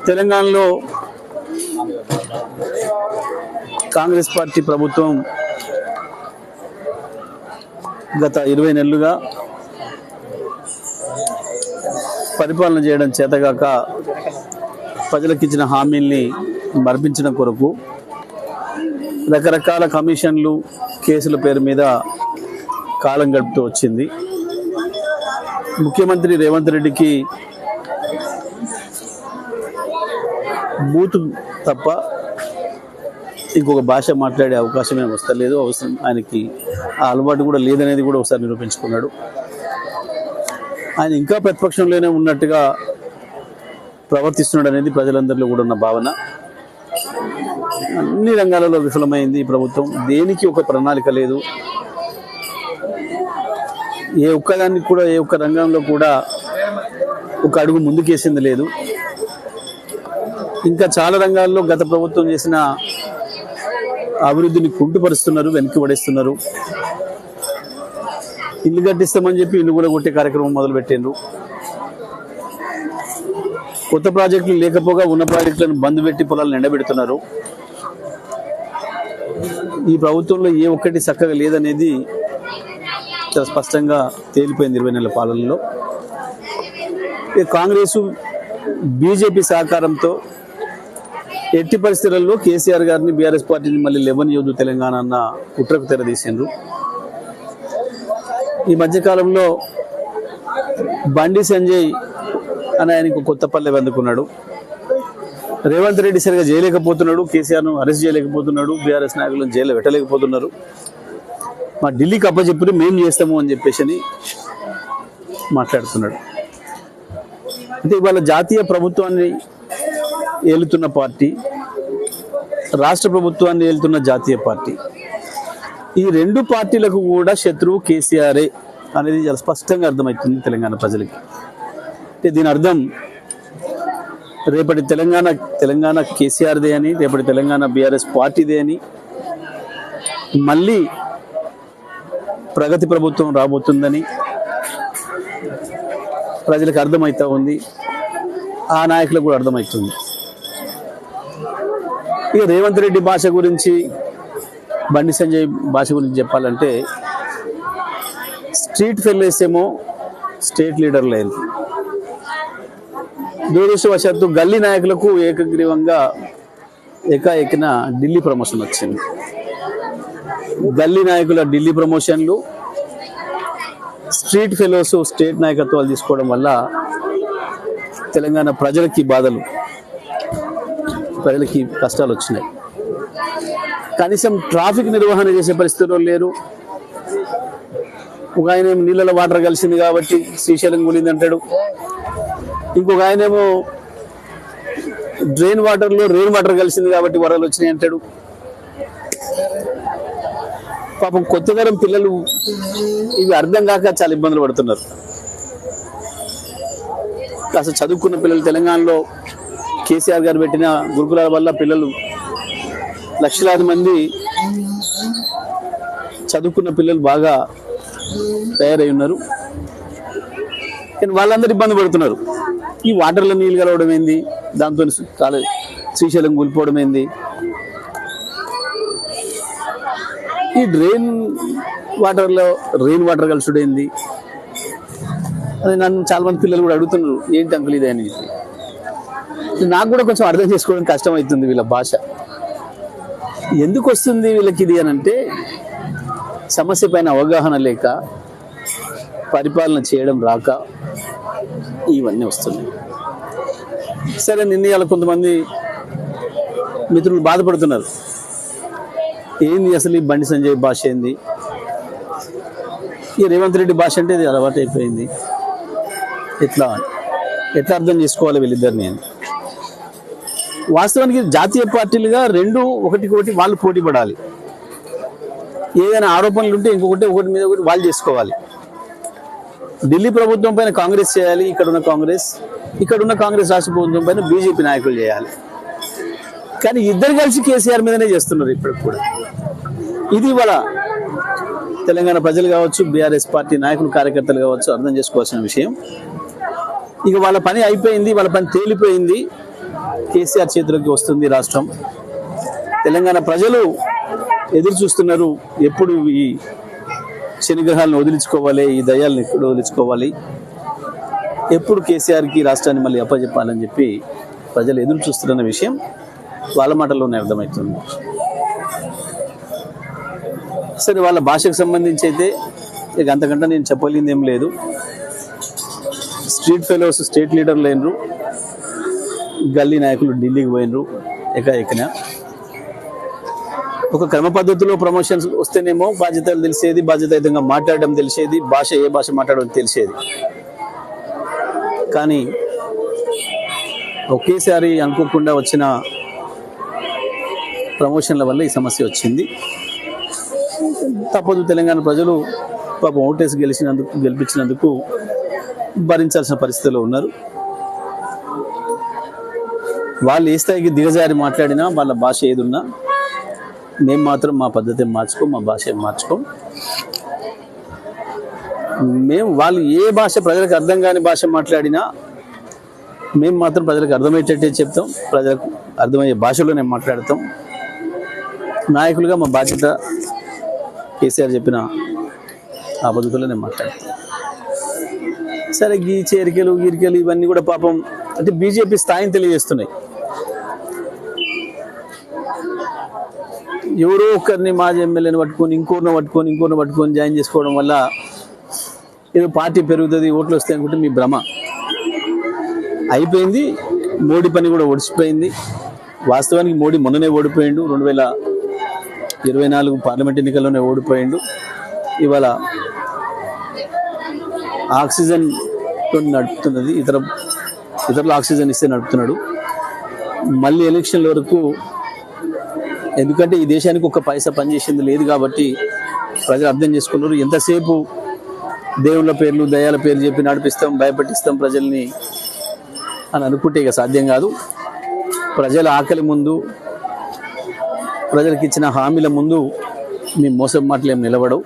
తెలంగాణలో కాంగ్రెస్ పార్టీ ప్రభుత్వం గత 20 నెలలుగా పరిపాలన చేయడం చేతగాక ప్రజలకు ఇచ్చిన హామీల్ని మర్పించడం కొరకు రకరకాల కమిషన్లు కేసుల పేరు మీద కాలం గడుపుతూ వచ్చింది. ముఖ్యమంత్రి రేవంత్ రెడ్డికి బూతు తప్ప ఇంకొక భాష మాట్లాడే అవకాశమే వస్తలేదు. అవసరం ఆయనకి ఆ అలవాటు కూడా లేదనేది కూడా ఒకసారి నిరూపించుకున్నాడు. ఆయన ఇంకా ప్రతిపక్షంలోనే ఉన్నట్టుగా ప్రవర్తిస్తున్నాడు అనేది ప్రజలందరిలో కూడా ఉన్న భావన. అన్ని రంగాలలో విఫలమైంది ఈ ప్రభుత్వం. దేనికి ఒక ప్రణాళిక లేదు. ఏ ఒక్క రంగంలో కూడా ఒక అడుగు ముందుకేసింది లేదు. ఇంకా చాలా రంగాల్లో గత ప్రభుత్వం చేసిన అభివృద్ధిని కుంటుపరుస్తున్నారు, వెనక్కి పడేస్తున్నారు. ఇల్లు కట్టిస్తామని చెప్పి ఇల్లు కూడా కొట్టే కార్యక్రమం మొదలుపెట్టిండ్రు. కొత్త ప్రాజెక్టులు లేకపోగా ఉన్న ప్రాజెక్టులను బంద్ పెట్టి పొలాలను ఎండబెడుతున్నారు. ఈ ప్రభుత్వంలో ఏ ఒక్కటి చక్కగా లేదనేది చాలా స్పష్టంగా తేలిపోయింది 20 నెలల పాలనలో. కాంగ్రెసు బీజేపీ సహకారంతో ఎట్టి పరిస్థితులలో కేసీఆర్ గారిని, బీఆర్ఎస్ పార్టీని మళ్ళీ లేవనియొద్దు తెలంగాణ అన్న కుట్రకు తెరదీసిండ్రు. ఈ మధ్యకాలంలో బండి సంజయ్ అని ఆయనకు కొత్త పల్లె అందుకున్నాడు. రేవంత్ రెడ్డి సరిగా చేయలేకపోతున్నాడు, కేసీఆర్ను అరెస్ట్ చేయలేకపోతున్నాడు, బీఆర్ఎస్ నాయకులను జైల్లో పెట్టలేకపోతున్నారు. మా ఢిల్లీకి అప్పచెప్పి మేము చేస్తాము అని చెప్పేసి మాట్లాడుతున్నాడు. అంటే ఇవాళ జాతీయ ప్రభుత్వాన్ని ఏలుతున్న పార్టీ, రాష్ట్ర ప్రభుత్వాన్ని ఏలుతున్న జాతీయ పార్టీ, ఈ రెండు పార్టీలకు కూడా శత్రువు కేసీఆరే అనేది చాలా స్పష్టంగా అర్థమవుతుంది తెలంగాణ ప్రజలకి. అంటే దీని అర్థం రేపటి తెలంగాణ కేసీఆర్దే అని, రేపటి తెలంగాణ బీఆర్ఎస్ పార్టీదే అని, మళ్ళీ ప్రగతి ప్రభుత్వం రాబోతుందని ప్రజలకు అర్థమవుతూ ఉంది. ఆ నాయకులకు కూడా అర్థమవుతుంది. ఇక రేవంత్ రెడ్డి భాష గురించి, బండి సంజయ్ భాష గురించి చెప్పాలంటే, స్ట్రీట్ ఫెలోస్ ఏమో స్టేట్ లీడర్లు అయింది. దురదృష్టవశాత్తు గల్లీ నాయకులకు ఏకగ్రీవంగా ఏకాఏకిన ఢిల్లీ ప్రమోషన్ వచ్చింది. గల్లీ నాయకుల ఢిల్లీ ప్రమోషన్లు, స్ట్రీట్ ఫెలోస్ స్టేట్ నాయకత్వాలు తీసుకోవడం వల్ల తెలంగాణ ప్రజలకి బాధలు, ప్రజలకి కష్టాలు వచ్చినాయి. కనీసం ట్రాఫిక్ నిర్వహణ చేసే పరిస్థితుల్లో లేరు. ఒక ఆయనేమో నీళ్ళలో వాటర్ కలిసింది కాబట్టి శ్రీశైలం కూలింది అంటాడు. ఇంకొక ఆయనేమో డ్రైన్ వాటర్లో రెయిన్ వాటర్ కలిసింది కాబట్టి వరదలు వచ్చినాయి అంటాడు. పాపం కొత్త తరం పిల్లలు ఇవి అర్థం కాక చాలా ఇబ్బందులు పడుతున్నారు. అసలు చదువుకున్న పిల్లలు తెలంగాణలో కేసీఆర్ గారు పెట్టిన గురుకులాల వల్ల పిల్లలు లక్షలాది మంది చదువుకున్న పిల్లలు బాగా తయారై ఉన్నారు. కానీ వాళ్ళందరూ ఇబ్బంది పడుతున్నారు. ఈ వాటర్లో నీళ్ళు కలవడం ఏంది, దాంతో శ్రీశైలం కూలిపోవడం ఏంది, ఈ డ్రైన్ వాటర్లో రెయిన్ వాటర్ కలుసుడు ఏంది, అది నన్ను చాలా మంది పిల్లలు కూడా అడుగుతున్నారు, ఏంటి అంకుల్ ఇదే అని. నాకు కూడా కొంచెం అర్థం చేసుకోవడం కష్టం అవుతుంది. వీళ్ళ భాష ఎందుకు వస్తుంది వీళ్ళకి ఇది అని అంటే, సమస్య పైన అవగాహన లేక, పరిపాలన చేయడం రాక ఇవన్నీ వస్తున్నాయి. సరే, నిన్న కొంతమంది మిత్రులు బాధపడుతున్నారు, ఏంది అసలు ఈ బండి సంజయ్ భాష ఏంది, ఈ రేవంత్ రెడ్డి భాష అంటే ఇది అలవాటు అయిపోయింది, ఎట్లా అర్థం చేసుకోవాలి వీళ్ళిద్దరిని అని. వాస్తవానికి జాతీయ పార్టీలుగా రెండు ఒకటికొకటి వాళ్ళు పోటీ పడాలి. ఏదైనా ఆరోపణలు ఉంటే ఒకటి మీద ఒకటి వాళ్ళు చేసుకోవాలి. ఢిల్లీ ప్రభుత్వం పైన కాంగ్రెస్ చేయాలి, ఇక్కడున్న కాంగ్రెస్ రాష్ట్ర ప్రభుత్వం పైన బీజేపీ నాయకులు చేయాలి. కానీ ఇద్దరు కలిసి కేసీఆర్ మీదనే చేస్తున్నారు ఇప్పటికి కూడా. ఇది ఇవాళ తెలంగాణ ప్రజలు కావచ్చు, బీఆర్ఎస్ పార్టీ నాయకులు, కార్యకర్తలు కావచ్చు అర్థం చేసుకోవాల్సిన విషయం. ఇక వాళ్ళ పని అయిపోయింది, వాళ్ళ పని తేలిపోయింది. కేసీఆర్ చేతిలోకి వస్తుంది రాష్ట్రం. తెలంగాణ ప్రజలు ఎదురు చూస్తున్నారు, ఎప్పుడు ఈ శనిగ్రహాలను వదిలించుకోవాలి, ఈ దయ్యాలను ఎప్పుడు వదిలించుకోవాలి, ఎప్పుడు కేసీఆర్కి రాష్ట్రాన్ని మళ్ళీ అప్పచెప్పాలని చెప్పి ప్రజలు ఎదురు చూస్తున్న విషయం వాళ్ళ మాటల్లోనే అర్థమవుతుంది. సరే, వాళ్ళ భాషకు సంబంధించి అయితే ఇక అంతకంటే నేను చెప్పలేనిది ఏం లేదు. స్ట్రీట్ ఫెలోస్ స్టేట్ లీడర్లు అయినరు, గల్లీ నాయకులు ఢిల్లీకి పోయినరు ఎకాఎకన. ఒక క్రమ పద్ధతిలో ప్రమోషన్స్ వస్తేనేమో బాధ్యతలు తెలిసేది, బాధ్యతాయుతంగా మాట్లాడడం తెలిసేది, భాష ఏ భాష మాట్లాడడం తెలిసేది. కానీ ఒకేసారి అనుకోకుండా వచ్చిన ప్రమోషన్ల వల్ల ఈ సమస్య వచ్చింది. తప్పదు, తెలంగాణ ప్రజలు పాపం ఓటేసి గెలిపించినందుకు భరించాల్సిన పరిస్థితిలో ఉన్నారు. వాళ్ళు ఏ స్థాయికి దిగజారి మాట్లాడినా, వాళ్ళ భాష ఏదున్నా, మేము మాత్రం మా పద్ధతి మార్చుకోం, మా భాష మార్చుకోం. మేము వాళ్ళు ఏ భాష ప్రజలకు అర్థం కాని భాష మాట్లాడినా మేము మాత్రం ప్రజలకు అర్థమయ్యేటట్టే చెప్తాం, ప్రజలకు అర్థమయ్యే భాషలోనే మాట్లాడతాం. నాయకులుగా మా బాధ్యత కేసీఆర్ చెప్పిన ఆ పద్ధతిలోనే మాట్లాడతాం. సరే, ఈ చేరికలు గీరికలు ఇవన్నీ కూడా పాపం అంటే బీజేపీ స్థాయిని తెలియజేస్తున్నాయి. ఎవరో ఒకరిని మాజీ ఎమ్మెల్యేని పట్టుకొని ఇంకోరిని పట్టుకొని జాయిన్ చేసుకోవడం వల్ల ఏదో పార్టీ పెరుగుతుంది, ఓట్లు వస్తాయి అనుకుంటే మీ భ్రమ. అయిపోయింది, మోడీ పని కూడా ఒడిచిపోయింది. వాస్తవానికి మోడీ మొన్ననే ఓడిపోయిండు, 2024 పార్లమెంట్ ఎన్నికల్లోనే ఓడిపోయిండు. ఇవాళ ఆక్సిజన్ నడుపుతున్నది, ఇతరులు ఆక్సిజన్ ఇస్తే నడుపుతున్నాడు. మళ్ళీ ఎలక్షన్ల వరకు, ఎందుకంటే ఈ దేశానికి ఒక పైసా పనిచేసింది లేదు కాబట్టి ప్రజలు అర్థం చేసుకున్నారు. ఎంతసేపు దేవుళ్ళ పేర్లు, దయాల పేర్లు చెప్పి నడిపిస్తాం, భయపెట్టిస్తాం ప్రజల్ని అని అనుకుంటే ఇక సాధ్యం కాదు. ప్రజల ఆకలి ముందు, ప్రజలకు ఇచ్చిన హామీల ముందు మీ మోసం మాటలు ఏం నిలబడవు.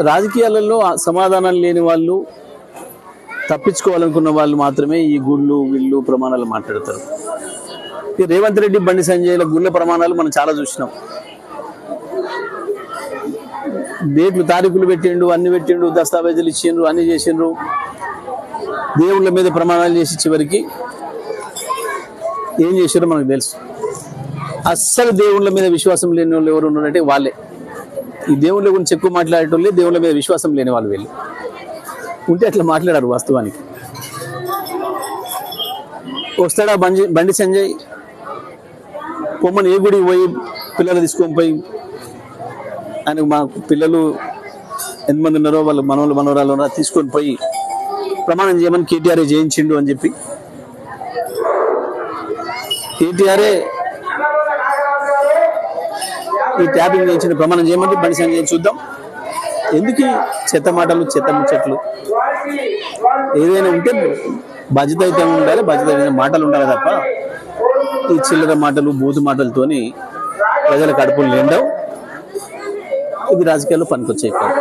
రాజకీయాలలో సమాధానం లేని వాళ్ళు, తప్పించుకోవాలనుకున్న వాళ్ళు మాత్రమే ఈ గుళ్ళు వీళ్ళు ప్రమాణాలు మాట్లాడతారు. రేవంత్ రెడ్డి, బండి సంజయ్ల గుళ్ళ ప్రమాణాలు మనం చాలా చూసినాం. డేట్లు, తారీఖులు పెట్టిండు, అన్ని పెట్టిండు, దస్తావేజులు ఇచ్చిండ్రు, అన్ని చేసిండ్రు, దేవుళ్ళ మీద ప్రమాణాలు చేసి చివరికి ఏం చేసారో మనకు తెలుసు. అస్సలు దేవుళ్ళ మీద విశ్వాసం లేని వాళ్ళు ఎవరు ఉన్నారంటే వాళ్ళే. ఈ దేవుళ్ళ గురించి ఎక్కువ మాట్లాడేటోళ్ళే దేవుళ్ళ మీద విశ్వాసం లేని వాళ్ళు. వీళ్ళు ఉంటే అట్లా మాట్లాడారు. వాస్తవానికి వస్తాడా బండి సంజయ్, పొమ్మని ఏ గుడికి పోయి పిల్లలు తీసుకొని పోయి, ఆయనకు మా పిల్లలు ఎంతమంది ఉన్నారో వాళ్ళ మనవరాలు ఉన్నారో తీసుకొని పోయి ప్రమాణం చేయమని కేటీఆర్ చేయించిండు అని చెప్పి, కేటీఆర్ఏ ఈ ట్యాపింగ్ చేయించిన ప్రమాణం చేయమని బండి సంజయ్ చూద్దాం. ఎందుకు చెత్త మాటలు, చెత్త ముచ్చట్లు? ఏదైనా ఉంటే బాధ్యతాయుతంగా ఉండాలి, బాధ్యత మాటలు ఉండాలి తప్ప ఈ చిల్లర మాటలు, బూతు మాటలతోని ప్రజల కడుపులు నిండవు. ఇది రాజకీయాల్లో పనికొచ్చే కాదు.